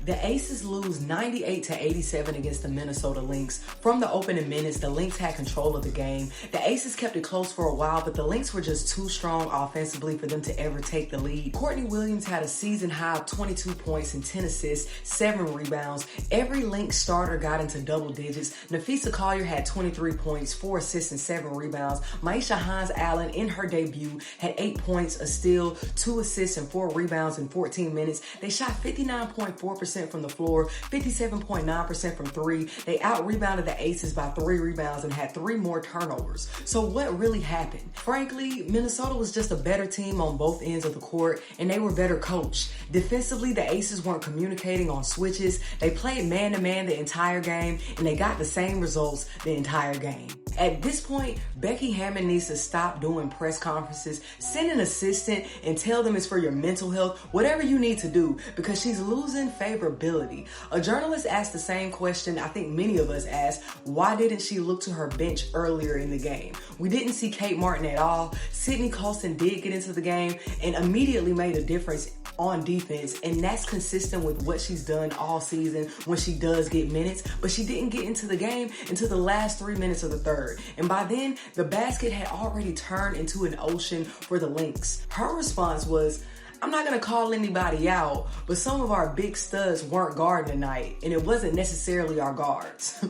The Aces lose 98-87 against the Minnesota Lynx. From the opening minutes, the Lynx had control of the game. The Aces kept it close for a while, but the Lynx were just too strong offensively for them to ever take the lead. Courtney Williams had a season high of 22 points and 10 assists, 7 rebounds. Every Lynx starter got into double digits. Nafisa Collier had 23 points, 4 assists, and 7 rebounds. Maisha Hines-Allen, in her debut, had 8 points, a steal, 2 assists, and 4 rebounds in 14 minutes. They shot 59.4% from the floor, 57.9% from 3. They out-rebounded the Aces by 3 rebounds and had 3 more turnovers. So what really happened? Frankly, Minnesota was just a better team on both ends of the court, and they were better coached. Defensively, the Aces weren't communicating on switches. They played man-to-man the entire game, and they got the same results the entire game. At this point, Becky Hammon needs to stop doing press conferences, send an assistant and tell them it's for your mental health, whatever you need to do, because she's losing favorability. A journalist asked the same question I think many of us asked: why didn't she look to her bench earlier in the game? We didn't see Kate Martin at all. Sydney Colston did get into the game and immediately made a difference on defense, and that's consistent with what she's done all season when she does get minutes, but she didn't get into the game until the last 3 minutes of the third. And by then, the basket had already turned into an ocean for the Lynx. Her response was, "I'm not gonna call anybody out, but some of our big studs weren't guarding tonight, and it wasn't necessarily our guards."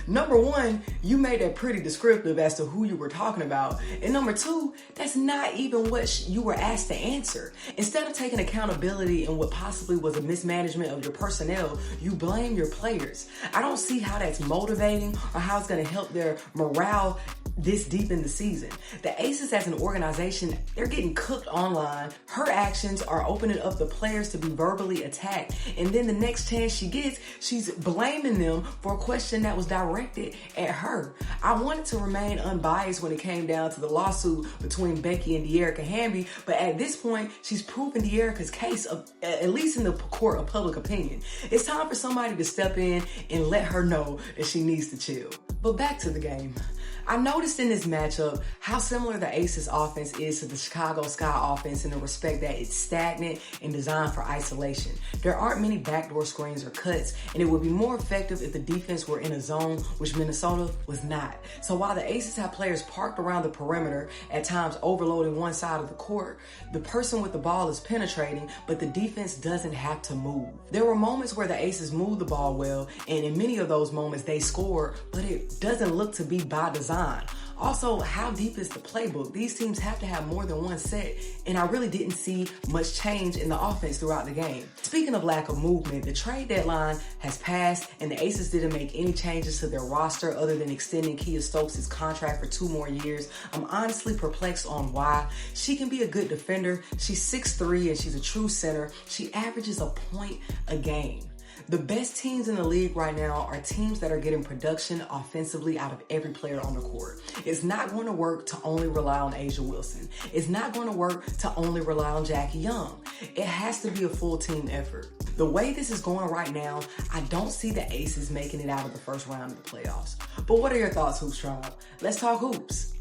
Number one, you made that pretty descriptive as to who you were talking about. And number two, that's not even what you were asked to answer. Instead of taking accountability in what possibly was a mismanagement of your personnel, you blame your players. I don't see how that's motivating or how it's gonna help their morale this deep in the season. The Aces as an organization, they're getting cooked online. Her actions are opening up the players to be verbally attacked. And then the next chance she gets, she's blaming them for a question that was directed at her. I wanted to remain unbiased when it came down to the lawsuit between Becky and De'Erica Hamby, but at this point, she's proven De'Erica's case, at least in the court of public opinion. It's time for somebody to step in and let her know that she needs to chill. But back to the game. I noticed in this matchup how similar the Aces offense is to the Chicago Sky offense in the respect that it's stagnant and designed for isolation. There aren't many backdoor screens or cuts, and it would be more effective if the defense were in a zone, which Minnesota was not. So while the Aces have players parked around the perimeter, at times overloading one side of the court, the person with the ball is penetrating, but the defense doesn't have to move. There were moments where the Aces moved the ball well, and in many of those moments they scored, but it doesn't look to be by design. Also, how deep is the playbook? These teams have to have more than one set, and I really didn't see much change in the offense throughout the game. Speaking of lack of movement, the trade deadline has passed, and the Aces didn't make any changes to their roster other than extending Kia Stokes' contract for 2 more years. I'm honestly perplexed on why. She can be a good defender. She's 6'3", and she's a true center. She averages a point a game. The best teams in the league right now are teams that are getting production offensively out of every player on the court. It's not going to work to only rely on A'ja Wilson. It's not going to work to only rely on Jackie Young. It has to be a full team effort. The way this is going right now, I don't see the Aces making it out of the first round of the playoffs. But what are your thoughts, Hoops Tribe? Let's talk hoops.